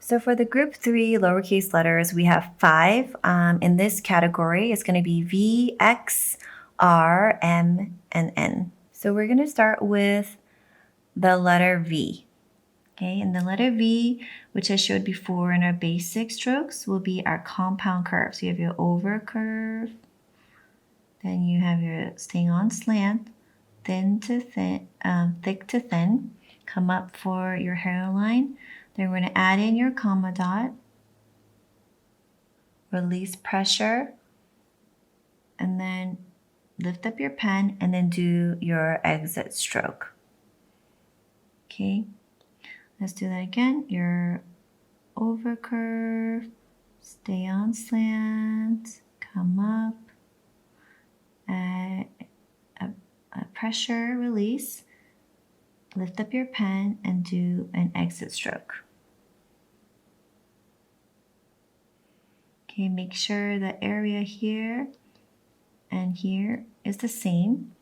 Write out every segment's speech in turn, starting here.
So for the group 3 lowercase letters, we have 5. In this category, it's going to be V, X, R, M, and N. So we're going to start with the letter V. Okay, and the letter V, which I showed before in our basic strokes, will be our compound curve. So you have your over curve, then you have your staying on slant, thin to thin, thick to thin, come up for your hairline. Then we're going to add in your comma dot, release pressure, and then lift up your pen and then do your exit stroke. Okay, let's do that again. Your over curve, stay on slant, come up, add a pressure release, lift up your pen and do an exit stroke. Okay, make sure the area here and here is the same.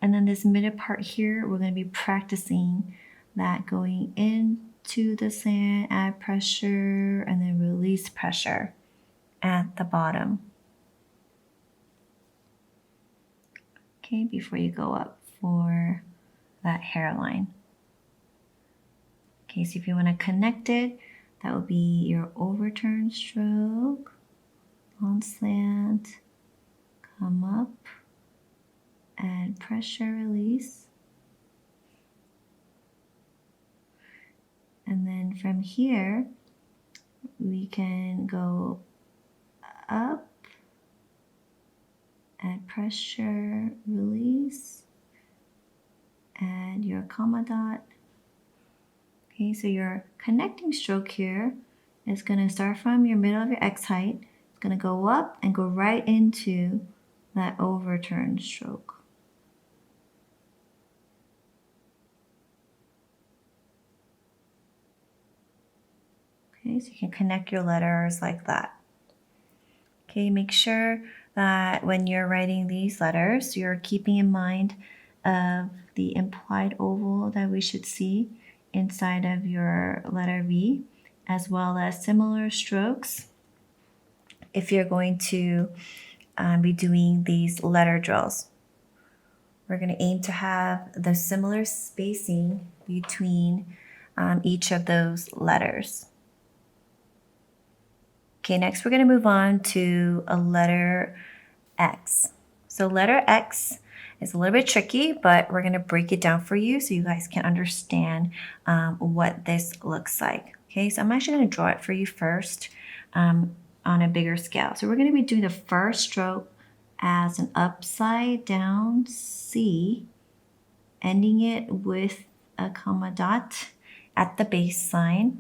And then this middle part here, we're going to be practicing that going into the sand, add pressure, and then release pressure at the bottom. Okay, before you go up for that hairline. Okay, so if you want to connect it, that would be your overturn stroke, on slant, come up, add pressure release. And then from here, we can go up, add pressure release, add your comma dot. Okay, so your connecting stroke here is going to start from your middle of your X height. It's going to go up and go right into that overturn stroke. Okay, so you can connect your letters like that. Okay, make sure that when you're writing these letters, you're keeping in mind of the implied oval that we should see inside of your letter V, as well as similar strokes if you're going to be doing these letter drills. We're going to aim to have the similar spacing between each of those letters. Okay, next we're going to move on to a letter X. So letter X is a little bit tricky, but we're going to break it down for you so you guys can understand what this looks like. Okay, so I'm actually going to draw it for you first on a bigger scale. So we're going to be doing the first stroke as an upside down C, ending it with a comma dot at the baseline.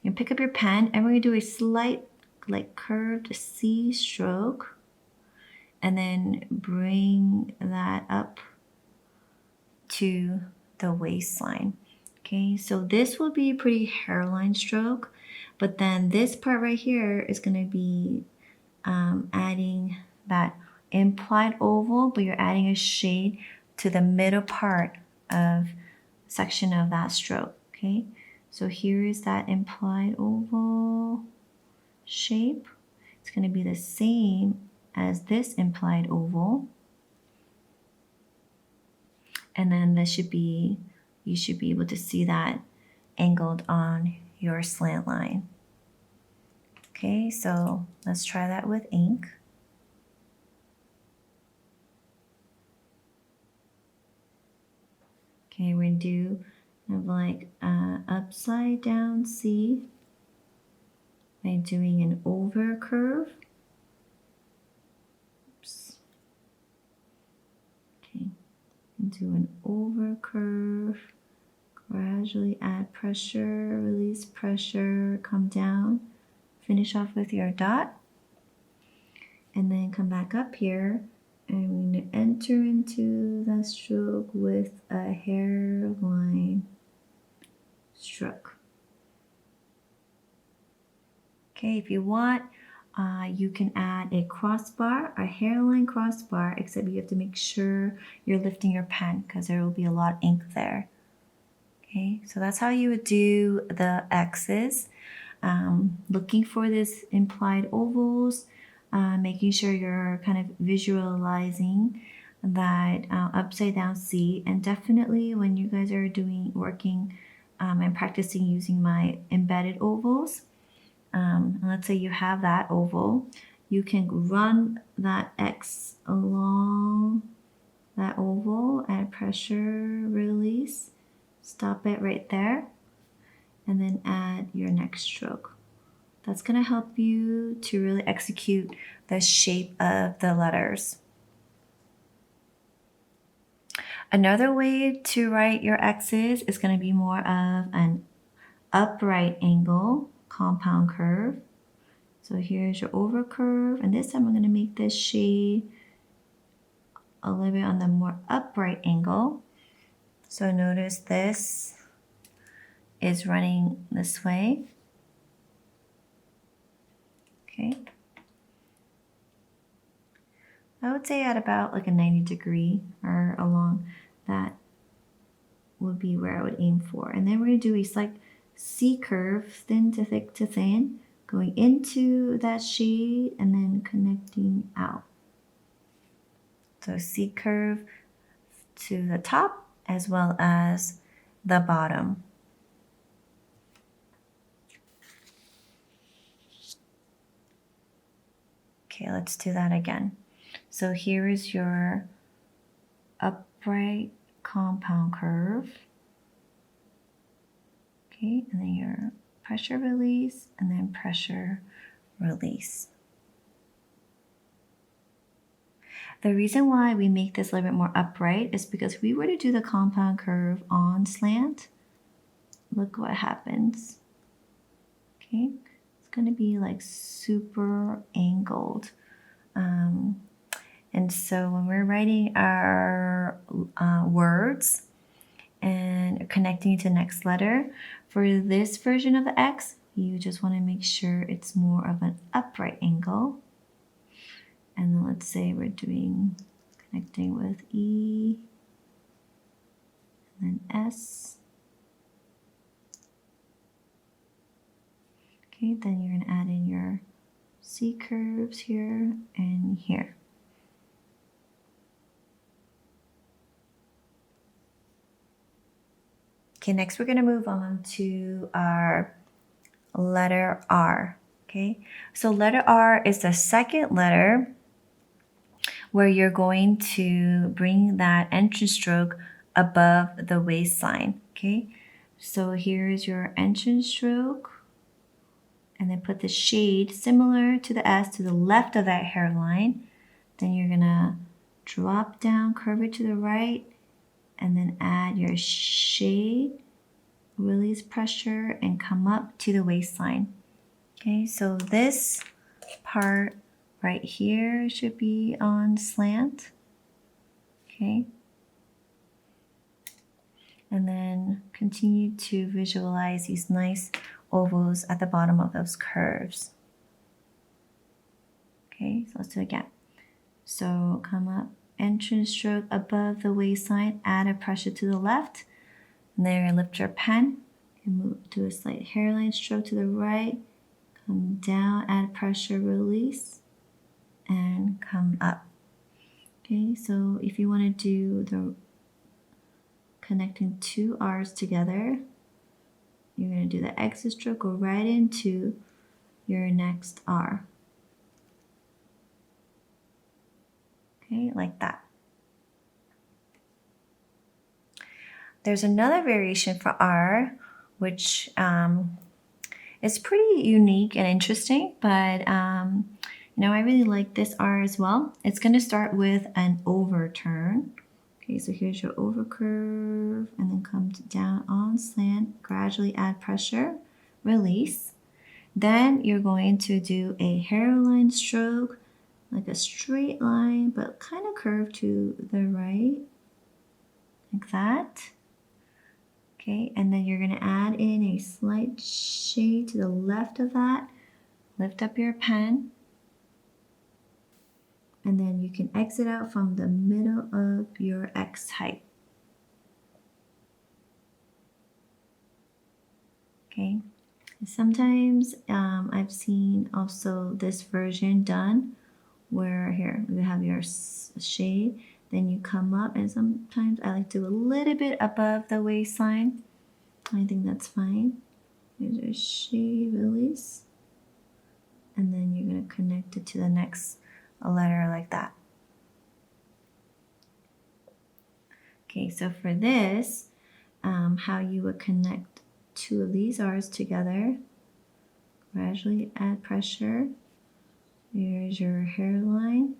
You pick up your pen and we're going to do a slight curved C stroke and then bring that up to the waistline. Okay, so this will be a pretty hairline stroke, but then this part right here is going to be adding that implied oval, but you're adding a shade to the middle part of section of that stroke. Okay, so here is that implied oval shape. It's going to be the same as this implied oval, and then this should be, you should be able to see that angled on your slant line. Okay, so let's try that with ink. Okay, we're going to do like upside down C by doing an over curve. Oops. Okay, and do an over curve. Gradually add pressure, release pressure, come down. Finish off with your dot. And then come back up here. And we're going to enter into the stroke with a hairline stroke. Okay, if you want, you can add a crossbar, a hairline crossbar, except you have to make sure you're lifting your pen because there will be a lot of ink there. Okay, so that's how you would do the X's. Looking for this implied ovals, making sure you're kind of visualizing that upside down C, and definitely when you guys are working and practicing using my embedded ovals, and let's say you have that oval, you can run that X along that oval, add pressure, release, stop it right there, and then add your next stroke. That's going to help you to really execute the shape of the letters. Another way to write your X's is going to be more of an upright angle compound curve. So here's your over curve, and this time I'm going to make this shade a little bit on the more upright angle. So notice this is running this way. Okay. I would say at about like a 90 degree or along that would be where I would aim for. And then we're going to do a slight C curve, thin to thick to thin, going into that shade and then connecting out. So C curve to the top as well as the bottom. Okay, let's do that again. So here is your upright compound curve. Okay, and then your pressure release, and then pressure release. The reason why we make this a little bit more upright is because if we were to do the compound curve on slant, look what happens. Okay, it's going to be like super angled. And so when we're writing our words and connecting to the next letter, for this version of the X, you just want to make sure it's more of an upright angle. And then let's say we're connecting with E, and then S. Okay, then you're going to add in your C curves here and here. Okay, next we're going to move on to our letter R. Okay, so letter R is the second letter where you're going to bring that entrance stroke above the waistline. Okay, so here's your entrance stroke, and then put the shade similar to the S to the left of that hairline. Then you're gonna drop down, curve it to the right, and then add your shade, release pressure, and come up to the waistline. Okay, so this part right here should be on slant. Okay. And then continue to visualize these nice ovals at the bottom of those curves. Okay, so let's do it again. So come up, entrance stroke above the waistline, add a pressure to the left. And then lift your pen and move to a slight hairline stroke to the right. Come down, add pressure, release, and come up. Okay, so if you want to do the connecting two R's together, you're going to do the exit stroke, go right into your next R. Okay, like that. There's another variation for R, which is pretty unique and interesting, but I really like this R as well. It's going to start with an overturn. Okay, so here's your over curve, and then come down on slant, gradually add pressure, release. Then you're going to do a hairline stroke, like a straight line, but kind of curved to the right, like that. Okay, and then you're going to add in a slight shade to the left of that. Lift up your pen. And then you can exit out from the middle of your X height. Okay. Sometimes I've seen also this version done where here you have your shade, then you come up, and sometimes I like to do a little bit above the waistline. I think that's fine. Here's your shade release, and then you're going to connect it to the next letter like that. Okay, so for this, how you would connect two of these R's together, gradually add pressure. Here's your hairline,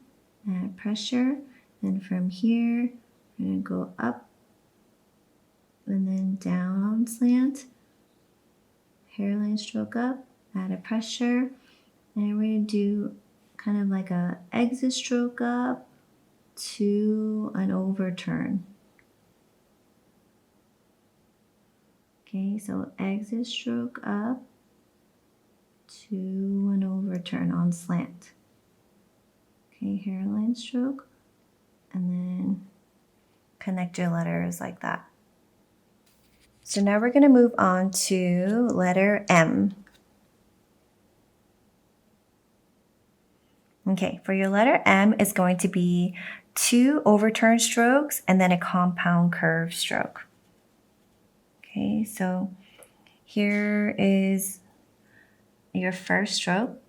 add pressure. Then from here, we're going to go up and then down on slant. Hairline stroke up, add a pressure. And we're going to do kind of like a exit stroke up to an overturn. Okay, so exit stroke up to an overturn on slant. Okay, hairline stroke, and then connect your letters like that. So now we're going to move on to letter M. Okay, for your letter M, it's going to be 2 overturn strokes and then a compound curve stroke. Okay, so here is your first stroke.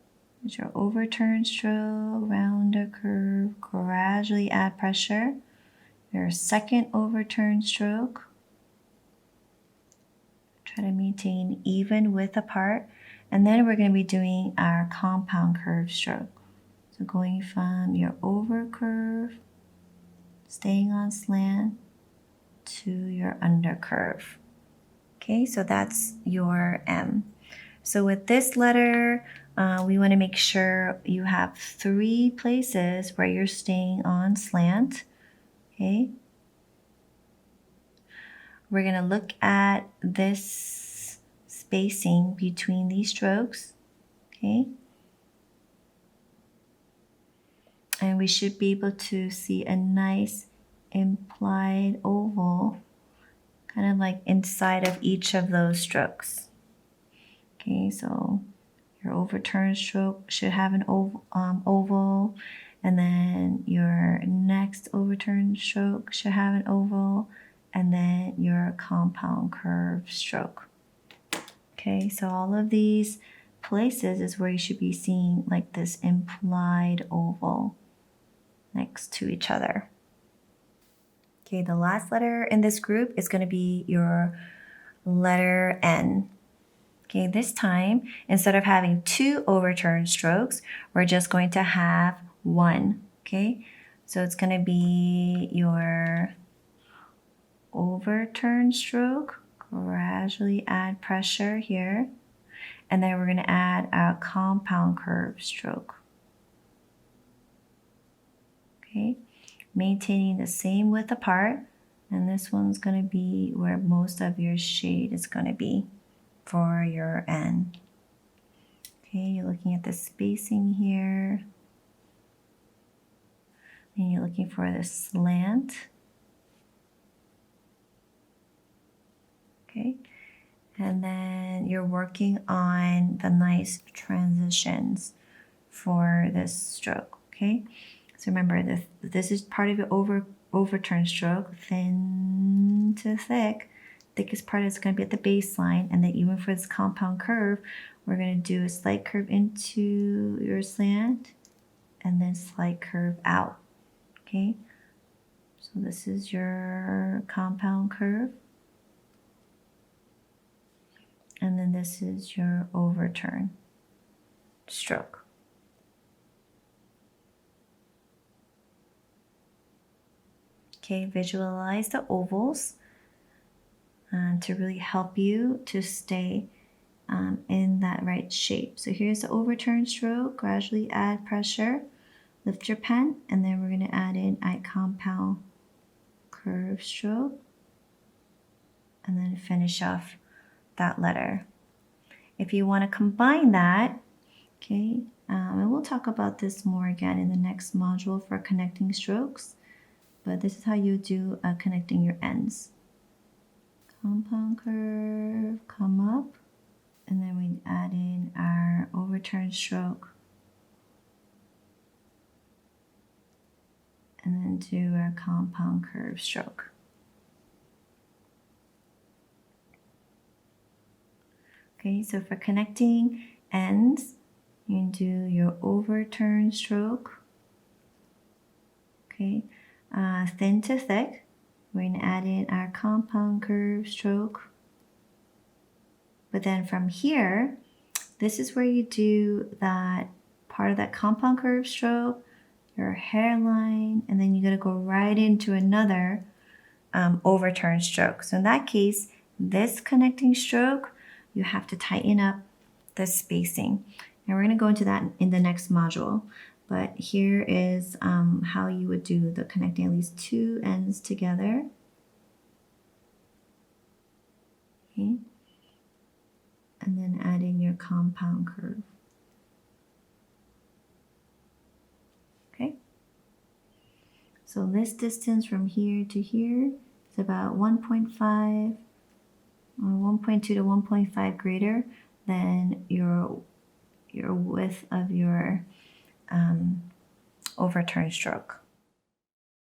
It's your overturn stroke, round a curve, gradually add pressure. Your second overturn stroke. Try to maintain even width apart. And then we're going to be doing our compound curve stroke. So going from your over curve, staying on slant, to your under curve. Okay, so that's your M. So with this letter, we want to make sure you have 3 places where you're staying on slant. Okay. We're going to look at this spacing between these strokes. Okay. And we should be able to see a nice implied oval, kind of like inside of each of those strokes. Okay, so your overturn stroke should have an oval, and then your next overturn stroke should have an oval, and then your compound curve stroke. Okay, so all of these places is where you should be seeing like this implied oval next to each other. Okay, the last letter in this group is going to be your letter N. Okay, this time, instead of having 2 overturn strokes, we're just going to have 1. Okay, so it's going to be your overturn stroke, gradually add pressure here, and then we're going to add a compound curve stroke. Okay, maintaining the same width apart, and this one's going to be where most of your shade is going to be for your N. Okay, you're looking at the spacing here, and you're looking for the slant. Okay, and then you're working on the nice transitions for this stroke. Okay, so remember this is part of your overturn stroke, thin to thick. Thickest part is going to be at the baseline, and then even for this compound curve, we're going to do a slight curve into your slant and then slight curve out. Okay, so this is your compound curve, and then this is your overturn stroke. Okay, visualize the ovals to really help you to stay in that right shape. So here's the overturn stroke, gradually add pressure, lift your pen, and then we're going to add in a compound curve stroke, and then finish off that letter. If you want to combine that, okay, and we'll talk about this more again in the next module for connecting strokes, but this is how you do connecting your ends. Compound curve, come up, overturn stroke. And then do our compound curve stroke. Okay, so for connecting ends, you can do your overturn stroke. Okay, thin to thick. We're going to add in our compound curve stroke. But then from here, this is where you do that part of that compound curve stroke, your hairline, and then you're going to go right into another overturn stroke. So in that case, this connecting stroke, you have to tighten up the spacing. And we're going to go into that in the next module. But here is how you would do the connecting at least two ends together. Okay. And then add in your compound curve. Okay. So this distance from here to here is about 1.5 or 1.2 to 1.5 greater than your width of your overturn stroke.